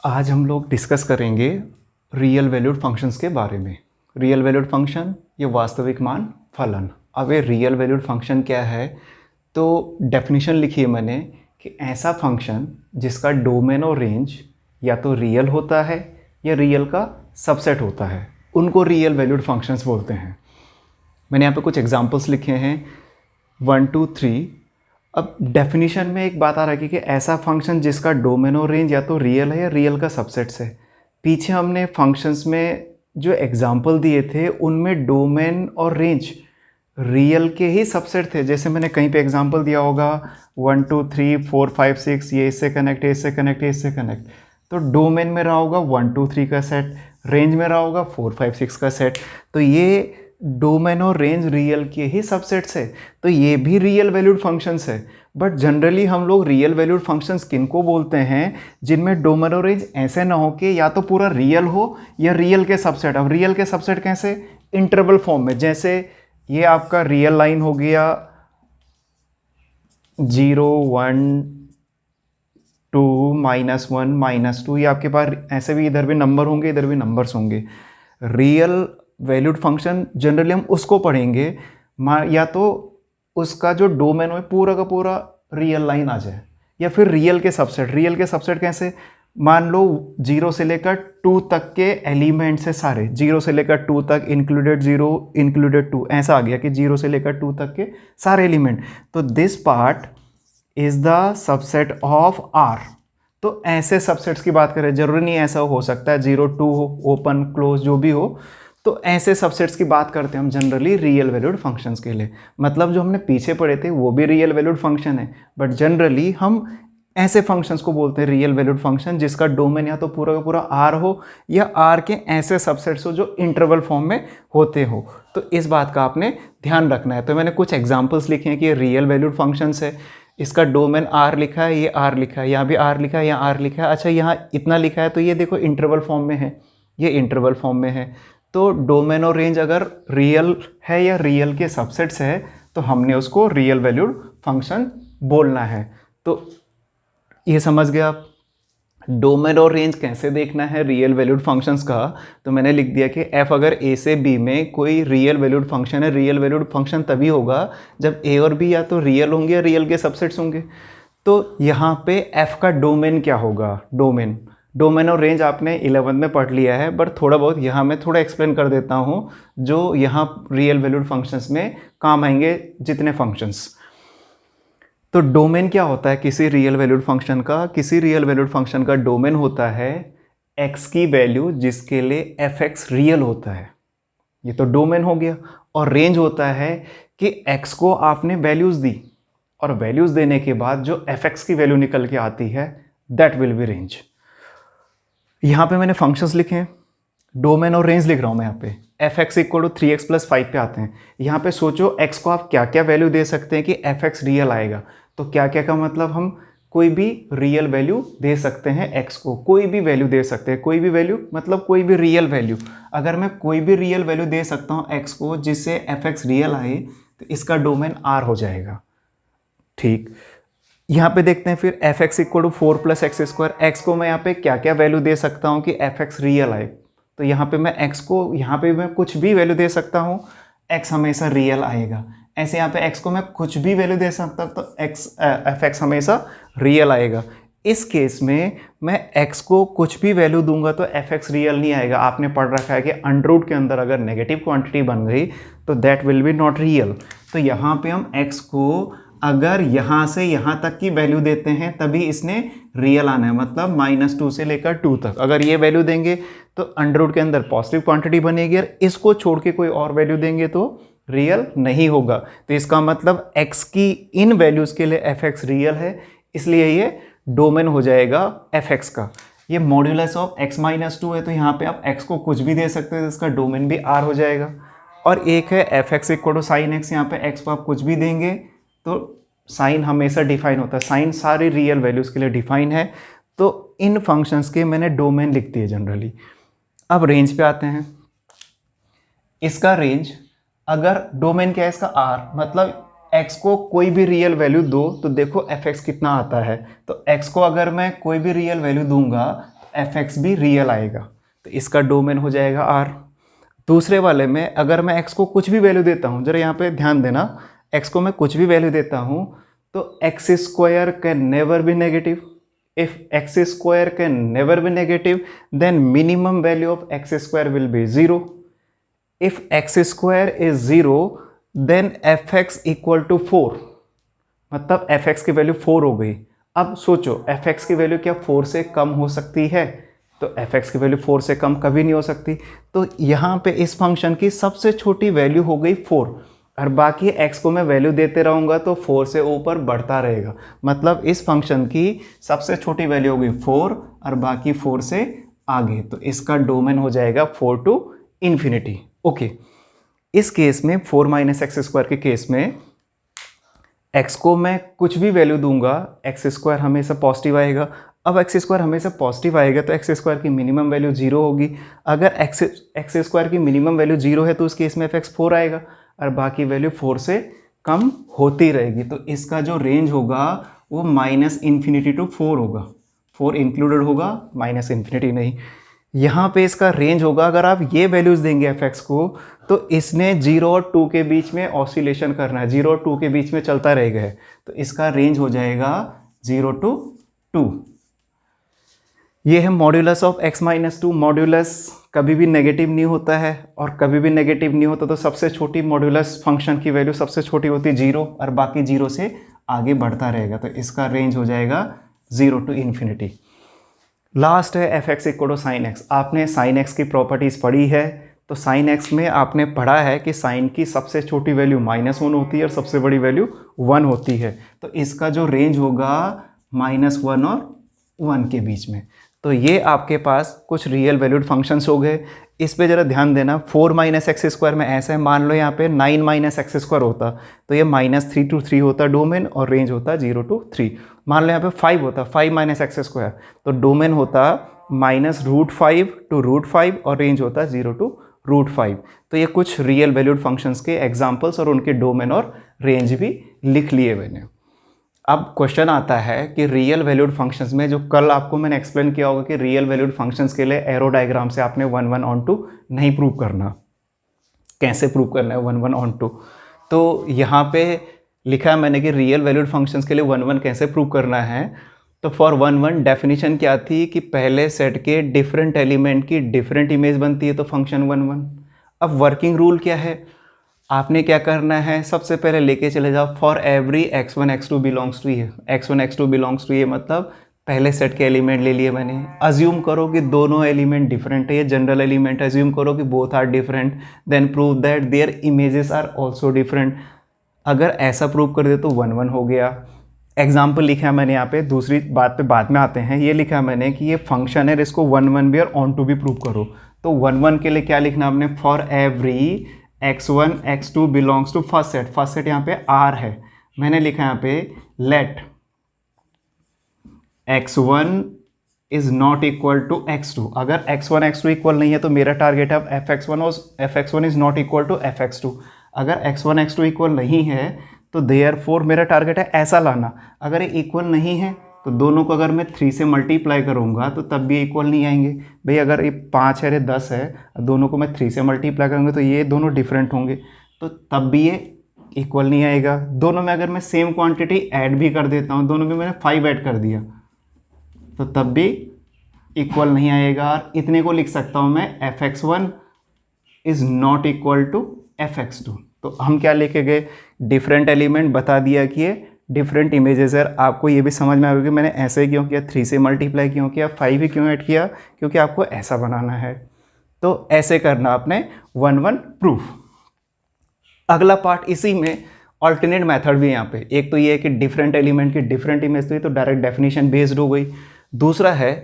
आज हम लोग डिस्कस करेंगे रियल वैल्यूड फंक्शंस के बारे में। रियल वैल्यूड फंक्शन ये वास्तविक मान फलन। अब ये रियल वैल्यूड फंक्शन क्या है, तो डेफिनेशन लिखी है मैंने कि ऐसा फंक्शन जिसका डोमेन और रेंज या तो रियल होता है या रियल का सबसेट होता है, उनको रियल वैल्यूड फंक्शंस बोलते हैं। मैंने यहाँ पे कुछ एग्जांपल्स लिखे हैं 1 2 3। अब डेफिनेशन में एक बात आ रही है कि ऐसा फंक्शन जिसका डोमेन और रेंज या तो रियल है या रियल का सबसेट्स है। पीछे हमने फंक्शंस में जो एग्जांपल दिए थे उनमें डोमेन और रेंज रियल के ही सबसेट थे। जैसे मैंने कहीं पे एग्जांपल दिया होगा 1 2 3 4 5 6, ये इससे कनेक्ट है, इससे कनेक्ट है, इससे कनेक्ट। तो डोमेन में रहा होगा 1 2 3 का सेट, रेंज में रहा होगा 4 5 6 का सेट। तो ये डोमेन और रेंज रियल के ही सबसेट्स है, तो ये भी रियल वैल्यूड फंक्शंस है। बट जनरली हम लोग रियल वैल्यूड फंक्शंस किनको बोलते हैं, जिनमें डोमेन और रेंज ऐसे ना हो कि या तो पूरा रियल हो या रियल के सबसेट। अब रियल के सबसेट कैसे? इंटरवल फॉर्म में। जैसे ये आपका रियल लाइन हो गया 0 1 2 -1 -2, ये आपके पास ऐसे भी इधर भी नंबर होंगे, इधर भी नंबर्स होंगे। रियल वैल्यूड फंक्शन जनरली हम उसको पढ़ेंगे या तो उसका जो डोमेन हो पूरा का पूरा रियल लाइन आ जाए, या फिर रियल के सबसेट। रियल के सबसेट कैसे? मान लो 0 से लेकर 2 तक के एलिमेंट्स है सारे, 0 से लेकर 2 तक इंक्लूडेड 0 इंक्लूडेड 2, ऐसा आ गया कि 0 से लेकर 2 तक के सारे एलिमेंट। तो this part is the subset of R. तो ऐसे सबसेट्स की बात करें, जरूरी नहीं ऐसा हो सकता है 0 2 हो, ओपन क्लोज जो भी हो। तो ऐसे सबसेट्स की बात करते हैं हम जनरली रियल वैल्यूड फंक्शंस के लिए। मतलब जो हमने पीछे पढ़े थे वो भी रियल वैल्यूड फंक्शन है, बट जनरली हम ऐसे फंक्शंस को बोलते हैं रियल वैल्यूड फंक्शन जिसका डोमेन या तो पूरा का पूरा आर हो या आर के ऐसे सबसेट्स हो जो इंटरवल फॉर्म में होते हो। तो इस बात का आपने ध्यान रखना है। तो मैंने कुछ एग्जाम्पल्स लिखे हैं कि ये रियल वैल्यूड फंक्शंस है, इसका डोमेन आर लिखा है, ये आर लिखा है, यहाँ भी आर लिखा है, यहाँ आर लिखा है। अच्छा, यहाँ इतना लिखा है तो ये देखो इंटरवल फॉर्म में है, ये इंटरवल फॉर्म में है। तो डोमेन और रेंज अगर रियल है या रियल के सबसेट्स है तो हमने उसको रियल वैल्यूड फंक्शन बोलना है। तो ये समझ गया आप डोमेन और रेंज कैसे देखना है रियल वैल्यूड फंक्शंस का। तो मैंने लिख दिया कि f अगर a से b में कोई रियल वैल्यूड फंक्शन है, रियल वैल्यूड फंक्शन तभी होगा जब a और b या तो रियल होंगे या रियल के सबसेट्स होंगे। तो यहाँ पे f का डोमेन क्या होगा? डोमेन और रेंज आपने 11 में पढ़ लिया है, बट थोड़ा बहुत यहाँ मैं थोड़ा एक्सप्लेन कर देता हूँ जो यहाँ रियल वैल्यूड फंक्शंस में काम आएंगे जितने फंक्शंस। तो डोमेन क्या होता है किसी रियल वैल्यूड फंक्शन का? किसी रियल वैल्यूड फंक्शन का डोमेन होता है x की वैल्यू जिसके लिए fx रियल होता है, ये तो डोमेन हो गया। और रेंज होता है कि x को आपने वैल्यूज़ दी और वैल्यूज़ देने के बाद जो fx की वैल्यू निकल के आती है दैट विल बी रेंज। यहाँ पे मैंने फंक्शंस लिखे हैं, डोमेन और रेंज लिख रहा हूँ मैं यहाँ पे। fx = 3x + 5 पे आते हैं। यहाँ पे सोचो x को आप क्या क्या वैल्यू दे सकते हैं कि fx रियल आएगा। तो क्या क्या का मतलब हम कोई भी रियल वैल्यू दे सकते हैं x को, कोई भी वैल्यू दे सकते हैं। कोई भी वैल्यू मतलब कोई भी रियल वैल्यू। अगर मैं कोई भी रियल वैल्यू दे सकता हूँ x को जिससे fx रियल आए तो इसका डोमेन r हो जाएगा। ठीक, यहाँ पे देखते हैं फिर fx = 4 + x²। x को मैं यहाँ पे क्या क्या वैल्यू दे सकता हूँ कि fx रियल आए। तो यहाँ पे मैं x को यहाँ पे मैं कुछ भी वैल्यू दे सकता हूँ, x हमेशा रियल आएगा। ऐसे यहाँ पे x को मैं कुछ भी वैल्यू दे सकता हूँ तो fx हमेशा रियल आएगा। इस केस में मैं x को कुछ भी वैल्यू दूंगा तो fx रियल नहीं आएगा। आपने पढ़ रखा है कि अंडर के अंदर अगर नेगेटिव क्वांटिटी बन गई तो that will be not real. तो यहाँ पे हम x को अगर यहाँ से यहाँ तक की वैल्यू देते हैं तभी इसने रियल आना है, मतलब -2 से लेकर 2 तक। अगर ये वैल्यू देंगे तो अंडर के अंदर पॉजिटिव क्वांटिटी बनेगी और इसको छोड़ के कोई और वैल्यू देंगे तो रियल नहीं होगा। तो इसका मतलब x की इन वैल्यूज़ के लिए fx रियल है, इसलिए ये डोमेन हो जाएगा fx का। ये मॉड्यूलस ऑफ x - 2 है, तो यहाँ पे आप x को कुछ भी दे सकते हैं, इसका डोमेन भी r हो जाएगा। और एक है fx = sin x, यहाँ पे x को आप कुछ भी देंगे तो साइन हमेशा डिफाइन होता है, साइन सारी रियल वैल्यूज़ के लिए डिफाइन है। तो इन फंक्शंस के मैंने डोमेन लिख दिए जनरली। अब रेंज पे आते हैं। इसका रेंज, अगर डोमेन क्या है इसका r, मतलब x को कोई भी रियल वैल्यू दो तो देखो fx कितना आता है। तो x को अगर मैं कोई भी रियल वैल्यू दूंगा एफ एक्स भी रियल आएगा, तो इसका डोमेन हो जाएगा आर। दूसरे वाले में अगर मैं x को कुछ भी वैल्यू देता हूँ, जरा यहाँ पे ध्यान देना, x को मैं कुछ भी वैल्यू देता हूँ तो X square can never be negative. If X square can never be negative then minimum value of X square will be 0। If X square is 0 then F x equal to 4, मतलब F x की value 4 हो गई। अब सोचो F x की value क्या 4 से कम हो सकती है? तो एफ एक्स की वैल्यू 4 से कम कभी नहीं हो सकती। तो यहाँ पे इस फंक्शन की सबसे छोटी वैल्यू हो गई 4, और बाकी x को मैं वैल्यू देते रहूँगा तो 4 से ऊपर बढ़ता रहेगा। मतलब इस फंक्शन की सबसे छोटी वैल्यू हो गई 4 और बाकी 4 से आगे, तो इसका डोमेन हो जाएगा 4 टू इन्फिनिटी। ओके, इस केस में 4 माइनस एक्स स्क्वायर के केस में x को मैं कुछ भी वैल्यू दूंगा, एक्स स्क्वायर हमेशा पॉजिटिव आएगा। अब एक्स स्क्वायर हमेशा पॉजिटिव आएगा तो एक्स स्क्वायर की मिनिमम वैल्यू 0 होगी। अगर एक्स स्क्वायर की मिनिमम वैल्यू 0 है तो उस केस में एफ एक्स 4 आएगा और बाकी वैल्यू 4 से कम होती रहेगी। तो इसका जो रेंज होगा वो माइनस इन्फिनिटी टू 4 होगा, 4 इंक्लूडेड होगा, माइनस इन्फिनिटी नहीं। यहाँ पे इसका रेंज होगा, अगर आप ये वैल्यूज़ देंगे एफ एक्स को तो इसने 0 और 2 के बीच में ऑसिलेशन करना है, 0 और 2 के बीच में चलता रहेगा है, तो इसका रेंज हो जाएगा 0 टू 2। ये है modulus of x minus 2। Modulus कभी भी नेगेटिव नहीं होता है और कभी भी नेगेटिव नहीं होता, तो सबसे छोटी मॉड्यूलस फंक्शन की वैल्यू सबसे छोटी होती है 0 और बाकी 0 से आगे बढ़ता रहेगा, तो इसका रेंज हो जाएगा 0 टू इन्फिनिटी। लास्ट है F x equal to sine X. आपने साइन एक्स की प्रॉपर्टीज़ पढ़ी है, तो साइन एक्स में आपने पढ़ा है कि साइन की सबसे छोटी वैल्यू -1 होती है और सबसे बड़ी वैल्यू 1 होती है, तो इसका जो रेंज होगा -1 और 1 के बीच में। तो ये आपके पास कुछ रियल वैल्यूड फंक्शंस हो गए। इस पे ज़रा ध्यान देना, 4 माइनस एक्स स्क्वायर में ऐसा है, मान लो यहाँ पे 9 माइनस एक्स स्क्वायर होता तो ये -3 टू 3 होता डोमेन और रेंज होता 0 टू 3। मान लो यहाँ पे 5 होता, 5 माइनस एक्स स्क्वायर, तो डोमेन होता -√5 टू √5 और रेंज होता 0 टू √5। तो ये कुछ रियल वैल्यूड फंक्शंस के एग्जाम्पल्स और उनके डोमेन और रेंज भी लिख लिए मैंने। अब क्वेश्चन आता है कि रियल वैल्यूड फंक्शंस में, जो कल आपको मैंने एक्सप्लेन किया होगा कि रियल वैल्यूड फंक्शंस के लिए एरो डायग्राम से आपने 1 1 ऑन 2 नहीं प्रूव करना। कैसे प्रूव करना है 1 1 ऑन 2? तो यहाँ पे लिखा है मैंने कि रियल वैल्यूड फंक्शंस के लिए 1 1 कैसे प्रूव करना है। तो फॉर 1 1 डेफिनेशन क्या थी कि पहले सेट के डिफरेंट एलिमेंट की डिफरेंट इमेज बनती है, तो फंक्शन 1 1। अब वर्किंग रूल क्या है, आपने क्या करना है, सबसे पहले लेके चले जाओ for every x1 x2 belongs to ये, x1 x2 बिलोंग्स टू ये, मतलब पहले सेट के एलिमेंट ले लिए मैंने। अज्यूम करो कि दोनों एलिमेंट डिफरेंट है, ये जनरल एलिमेंट है, अज्यूम करो कि both are different, then prove that their images are also different. अगर ऐसा प्रूव कर दे तो 1 1 हो गया। एग्जाम्पल लिखा है मैंने यहाँ पे, दूसरी बात पे बाद में आते हैं। ये लिखा है मैंने कि ये फंक्शन है, इसको 1 1 भी और ऑन टू भी प्रूव करो। तो 1 1 के लिए क्या लिखना आपने, for every x1 x2 belongs to first set यहाँ पे R है, मैंने लिखा यहाँ पे let x1 is not equal to x2। अगर x1 x2 इक्वल नहीं है तो मेरा टारगेट है fx1 is not equal to fx2। अगर x1 x2 इक्वल नहीं है तो देयरफॉर मेरा टारगेट है ऐसा लाना। अगर ये इक्वल नहीं है तो दोनों को अगर मैं 3 से मल्टीप्लाई करूँगा तो तब भी इक्वल नहीं आएंगे। भाई अगर ये 5 है, 10 है, दोनों को मैं 3 से मल्टीप्लाई करूँगा तो ये दोनों डिफरेंट होंगे, तो तब भी ये इक्वल नहीं आएगा। दोनों में अगर मैं सेम क्वांटिटी ऐड भी कर देता हूँ, दोनों में मैंने 5 ऐड कर दिया, तो तब भी इक्वल नहीं आएगा। और इतने को लिख सकता हूँ मैं fx1 is not equal to fx2। तो हम क्या लेके गए, डिफरेंट एलिमेंट बता दिया कि ये डिफरेंट इमेजेस है। आपको ये भी समझ में आएगा कि मैंने ऐसे ही क्यों किया, 3 से मल्टीप्लाई क्यों किया, 5 ही क्यों ऐड किया, क्योंकि आपको ऐसा बनाना है। तो ऐसे करना आपने 1 1 प्रूफ। अगला पार्ट इसी में ऑल्टरनेट मेथड भी यहाँ पे, एक तो ये है कि डिफरेंट एलिमेंट की डिफरेंट इमेज, तो डायरेक्ट डेफिनेशन बेस्ड हो गई। दूसरा है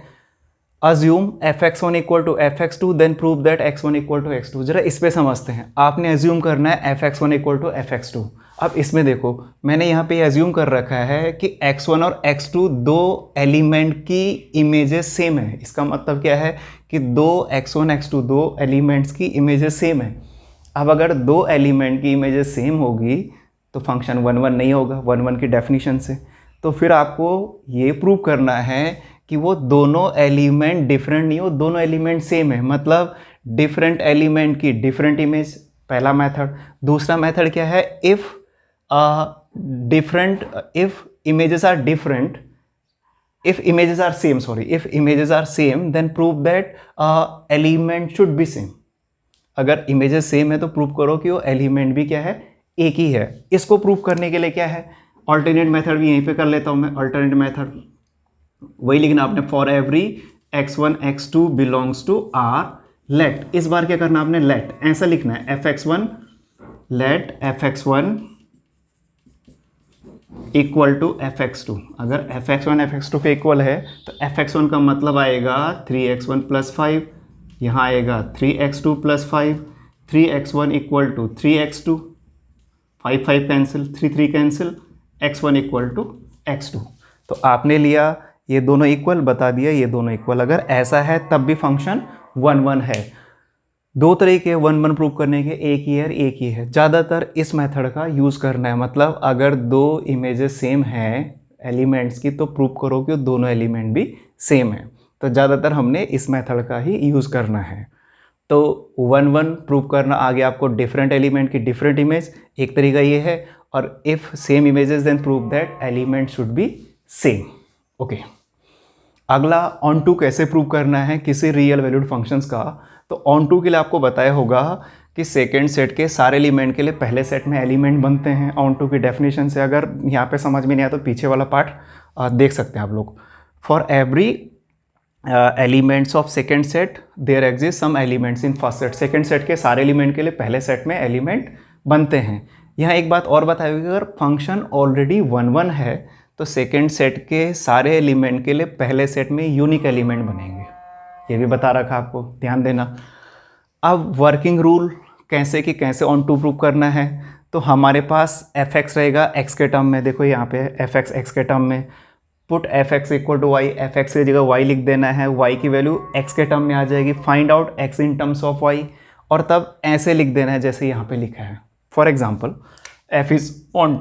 assume fx1 equal to fx2 then prove that x1 equal to x2। जरा इस पे समझते हैं। आपने अज्यूम करना है fx1 इक्वल टू fx2। अब इसमें देखो मैंने यहाँ पे अज्यूम कर रखा है कि x1 और x2 दो एलिमेंट की इमेजेस सेम है। इसका मतलब क्या है कि दो x1 x2 दो एलिमेंट्स की इमेजेस सेम है। अब अगर दो एलिमेंट की इमेजेस सेम होगी तो फंक्शन 1 1 नहीं होगा 1 1 की डेफिनेशन से। तो फिर आपको ये प्रूव करना है कि वो दोनों एलिमेंट डिफरेंट नहीं हो, दोनों एलिमेंट सेम है, मतलब डिफरेंट एलिमेंट की डिफरेंट इमेज, पहला मेथड। दूसरा मेथड क्या है, if images are different, if images are same, if images are same then prove that element should be same। अगर इमेजेस सेम है तो प्रूव करो कि वो एलिमेंट भी क्या है, एक ही है। इसको प्रूव करने के लिए क्या है, ऑल्टरनेट मेथड भी यहीं पे कर लेता हूं मैं। ऑल्टरनेट मेथड वही लिखना आपने, for every x1 x2 belongs to R let, इस बार क्या करना आपने, लेट ऐसा लिखना है, fx1 late fx1 equal to fx2। अगर fx1 fx2 के इक्वल है तो fx1 का मतलब आएगा 3x1 प्लस 5, यहाँ आएगा 3x2 plus 5, 3x1 equal to 3x2, 5 5 cancel, 3 3 cancel, x1 equal to x2। तो आपने लिया ये दोनों इक्वल, बता दिया ये दोनों इक्वल। अगर ऐसा है तब भी फंक्शन 1 1 है। दो तरीके 1 1 प्रूव करने के, एक ही है एक ही है। ज़्यादातर इस मेथड का यूज़ करना है, मतलब अगर दो इमेजेस सेम हैं एलिमेंट्स की तो प्रूव करो कि दोनों एलिमेंट भी सेम है। तो ज़्यादातर हमने इस मेथड का ही यूज़ करना है। तो 1 1 प्रूव करना, आगे आपको डिफरेंट एलिमेंट की डिफरेंट इमेज, एक तरीका ये है। और if same images then prove that element should be same. Okay, अगला ऑन टू कैसे प्रूव करना है किसी रियल वैल्यूड फंक्शंस का। तो ऑन टू के लिए आपको बताया होगा कि सेकेंड सेट के सारे एलिमेंट के लिए पहले सेट में एलिमेंट बनते हैं ऑन टू की डेफिनेशन से। अगर यहाँ पे समझ में नहीं आया तो पीछे वाला पार्ट देख सकते हैं आप लोग। For every elements of second set there exist some elements in first set. Second set के सारे एलिमेंट के लिए पहले सेट में एलिमेंट बनते हैं। यहाँ एक बात और बताई हुई, अगर फंक्शन ऑलरेडी 1 1 है तो सेकेंड सेट के सारे एलिमेंट के लिए पहले सेट में यूनिक एलिमेंट बनेंगे। ये भी बता रखा आपको, ध्यान देना। अब वर्किंग रूल कैसे ऑन टू प्रूव करना है। तो हमारे पास fx रहेगा x के टर्म में, देखो यहाँ पे fx x के टर्म में, put fx equal to y, fx की जगह y लिख देना है, y की वैल्यू x के टर्म में आ जाएगी, find out x in terms of y, और तब ऐसे लिख देना है जैसे यहाँ पे लिखा है। For example f is on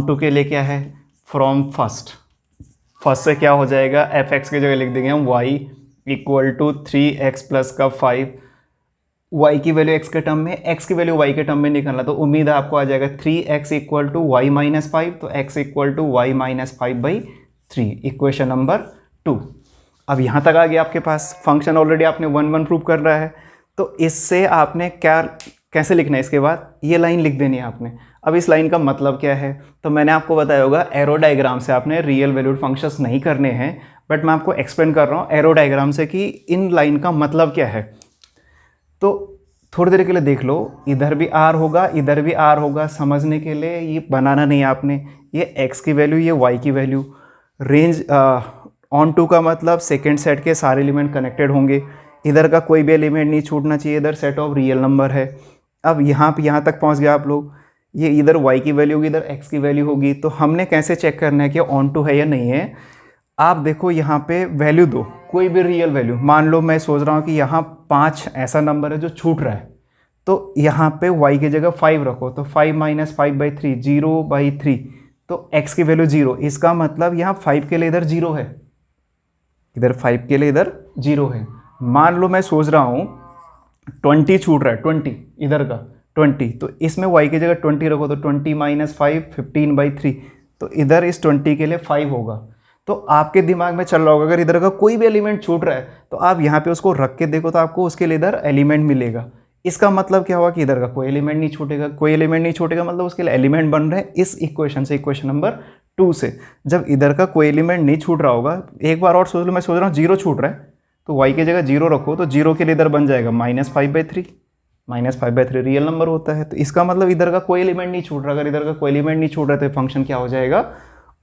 to के लिए क्या है, फ्रॉम फर्स्ट से क्या हो जाएगा, fx की जगह लिख देंगे हम y equal to 3x plus का 5, y की वैल्यू x के टर्म में, x की वैल्यू y के टर्म में निकालना, तो उम्मीद है आपको आ जाएगा 3x equal to y minus 5, तो x equal to y minus 5/3, equation number 2। अब यहाँ तक आ गया आपके पास, फंक्शन ऑलरेडी आपने 1 1 प्रूव कर रहा है। तो इससे आपने कैसे लिखना है, इसके बाद ये लाइन लिख देनी है आपने। अब इस लाइन का मतलब क्या है, तो मैंने आपको बताया होगा एरो डायग्राम से आपने रियल वैल्यूड फंक्शंस नहीं करने हैं, बट मैं आपको एक्सप्लेन कर रहा हूँ एरो डायग्राम से कि इन लाइन का मतलब क्या है। तो थोड़ी देर के लिए देख लो, इधर भी r होगा इधर भी r होगा, समझने के लिए ये बनाना नहीं है आपने, ये x की वैल्यू ये y की वैल्यू। रेंज ऑन टू का मतलब सेकेंड सेट के सारे एलिमेंट कनेक्टेड होंगे, इधर का कोई भी एलिमेंट नहीं छूटना चाहिए, इधर सेट ऑफ रियल नंबर है। अब यहाँ तक पहुँच गया आप लोग, ये इधर y की वैल्यू होगी इधर x की वैल्यू होगी। तो हमने कैसे चेक करना है कि ऑन टू है या नहीं है। आप देखो यहाँ पे वैल्यू दो, कोई भी रियल वैल्यू, मान लो मैं सोच रहा हूँ कि यहाँ 5 ऐसा नंबर है जो छूट रहा है, तो यहाँ पे y की जगह 5 रखो, तो 5 माइनस 5/3 0/3, तो x की वैल्यू 0। इसका मतलब यहाँ 5 के लिए इधर 0 है, इधर 5 के लिए इधर 0 है। मान लो मैं सोच रहा हूँ 20 छूट रहा है, 20 इधर का 20, तो इसमें y की जगह 20 रखो, तो 20 माइनस 5 15/3, तो इधर इस 20 के लिए 5 होगा। तो आपके दिमाग में चल रहा होगा अगर इधर का कोई भी एलिमेंट छूट रहा है तो आप यहाँ पे उसको रख के देखो तो आपको उसके लिए इधर एलिमेंट मिलेगा। इसका मतलब क्या हुआ कि इधर का कोई एलिमेंट नहीं छूटेगा, कोई एलिमेंट नहीं छूटेगा मतलब उसके लिए एलिमेंट बन रहे हैं इस इक्वेशन से, इक्वेशन नंबर 2 से। जब इधर का कोई एलिमेंट नहीं छूट रहा होगा, एक बार और सोच लो, मैं सोच रहा हूँ 0 छूट रहा है, तो y की जगह 0 रखो, तो 0 के लिए इधर बन जाएगा -5/3, -5/3 रियल नंबर होता है। तो इसका मतलब इधर का कोई एलिमेंट नहीं छूट रहा, अगर इधर का कोई एलिमेंट नहीं छूट रहा तो फंक्शन क्या हो जाएगा,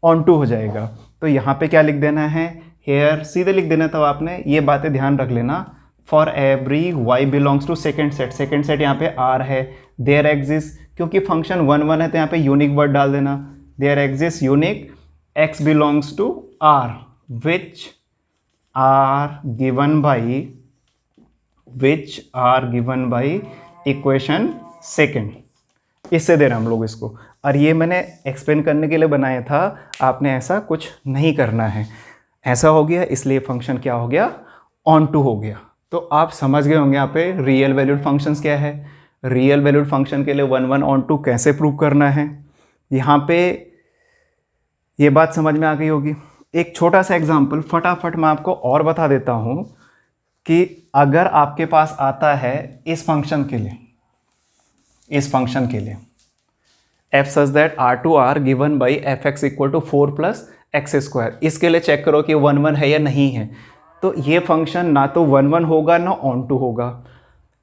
ऑन टू हो जाएगा। तो यहाँ पे क्या लिख देना है, हेयर सीधे लिख देना था आपने, ये बातें ध्यान रख लेना। For every y belongs to second set यहाँ पे r है, देयर एग्जिस्ट, क्योंकि फंक्शन 1 1 है तो यहाँ पे यूनिक वर्ड डाल देना, there exist unique x belongs to r which are given by equation second. इससे दे रहे हैं हम लोग इसको। और ये मैंने एक्सप्लेन करने के लिए बनाया था, आपने ऐसा कुछ नहीं करना है। ऐसा हो गया, इसलिए फंक्शन क्या हो गया, ऑन टू हो गया। तो आप समझ गए होंगे यहाँ पे रियल वैल्यूड फंक्शंस क्या है। रियल वैल्यूड फंक्शन के लिए 1 1 ऑन टू कैसे प्रूव करना है, यहाँ पे ये बात समझ में आ गई होगी। एक छोटा सा एग्जांपल फटाफट मैं आपको और बता देता हूँ कि अगर आपके पास आता है इस फंक्शन के लिए, इस फंक्शन के लिए f such that r2r given by f x equal to 4 plus x square, इसके लिए चेक करो कि 1 1 है या नहीं है। तो ये फंक्शन ना तो 1 1 होगा ना ऑन टू होगा।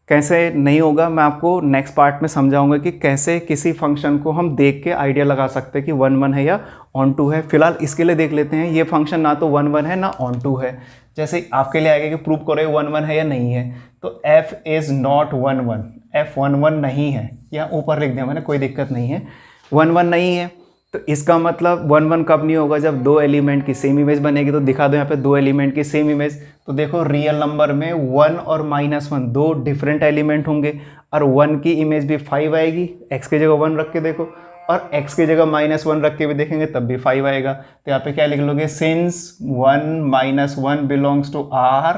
कैसे नहीं होगा मैं आपको नेक्स्ट पार्ट में समझाऊंगा कि कैसे किसी फंक्शन को हम देख के आइडिया लगा सकते हैं कि 1 1 है या ऑन टू है। फिलहाल इसके लिए देख लेते हैं, ये फंक्शन ना तो 1 1 है ना ऑन टू है। जैसे आपके लिए आएगा कि प्रूव करो 1 1 है या नहीं है, तो f इज़ नॉट 1 1, f 1 1 नहीं है, या ऊपर लिख दिया मैंने, कोई दिक्कत नहीं है, 1 1 नहीं है। तो इसका मतलब 1 1 कब नहीं होगा, जब दो एलिमेंट की सेम इमेज बनेगी। तो दिखा दो यहाँ पे दो एलिमेंट की सेम इमेज। तो देखो रियल नंबर में 1 और -1 दो डिफरेंट एलिमेंट होंगे, और 1 की इमेज भी 5 आएगी, x की जगह 1 रख के देखो, और x की जगह -1 रख के भी देखेंगे तब भी 5 आएगा। तो यहाँ पे क्या लिख लोगे, since 1 -1 belongs to r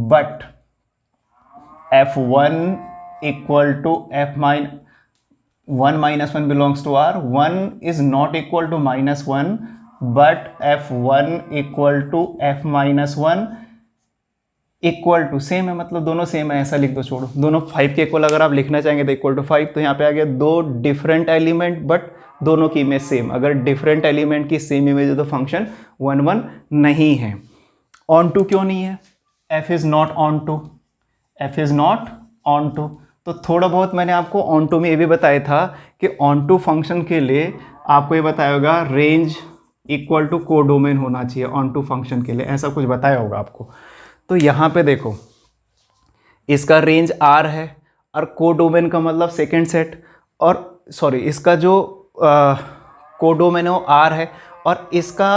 but f1 equal to f 1 -1 belongs to r, 1 is not equal to -1 but f1 equal to f -1 equal to same है, मतलब दोनों सेम है, ऐसा लिख दो, छोड़ो दोनों 5 के इक्वल अगर आप लिखना चाहेंगे तो इक्वल टू 5। तो यहाँ पे आ गया दो डिफरेंट एलिमेंट बट दोनों की इमेज सेम। अगर डिफरेंट एलिमेंट की सेम इमेज है तो फंक्शन 1 1 नहीं है। ऑन टू क्यों नहीं है, f is not onto, f is not onto. तो थोड़ा बहुत मैंने आपको ऑन टू में ये भी बताया था कि ऑन टू फंक्शन के लिए आपको ये बताया होगा रेंज इक्वल टू कोडोमेन होना चाहिए ऑन टू फंक्शन के लिए, ऐसा कुछ बताया होगा आपको। तो यहाँ पे देखो इसका रेंज r है और कोडोमेन का मतलब सेकेंड सेट, और सॉरी इसका जो कोडोमेन है वो r है, और इसका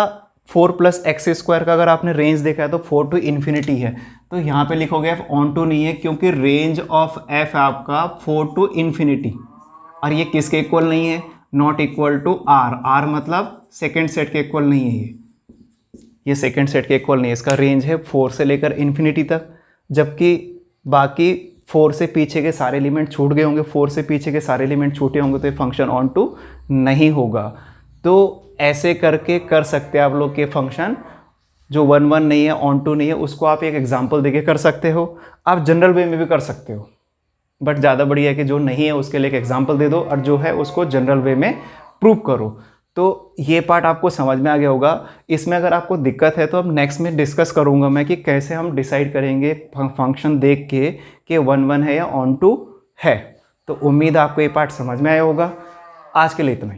4 प्लस एक्स स्क्वायर का अगर आपने रेंज देखा है तो 4 टू इन्फिनिटी है। तो यहाँ पे लिखोगे f ऑन टू नहीं है क्योंकि रेंज ऑफ f आपका 4 टू इन्फिनिटी, और ये किसके इक्वल नहीं है, not equal to r, r मतलब सेकेंड सेट के इक्वल नहीं है, ये सेकेंड सेट के इक्वल नहीं है। इसका रेंज है 4 से लेकर इन्फिनिटी तक, जबकि बाकी 4 से पीछे के सारे एलिमेंट छूट गए होंगे, 4 से पीछे के सारे एलिमेंट छूटे होंगे, तो ये फंक्शन ऑन टू नहीं होगा। तो ऐसे करके कर सकते हैं आप लोग के फंक्शन जो 1 1 नहीं है, ऑन टू नहीं है, उसको आप एक एग्जांपल देके कर सकते हो। आप जनरल वे में भी कर सकते हो, बट ज़्यादा बढ़िया है कि जो नहीं है उसके लिए एक एग्जांपल दे दो, और जो है उसको जनरल वे में प्रूव करो। तो ये पार्ट आपको समझ में आ गया होगा। इसमें अगर आपको दिक्कत है तो अब नेक्स्ट में डिस्कस करूँगा मैं कि कैसे हम डिसाइड करेंगे फंक्शन देख के कि 1 1 है या ऑन टू है। तो उम्मीद आपको ये पार्ट समझ में आया होगा। आज के लिए इतना ही।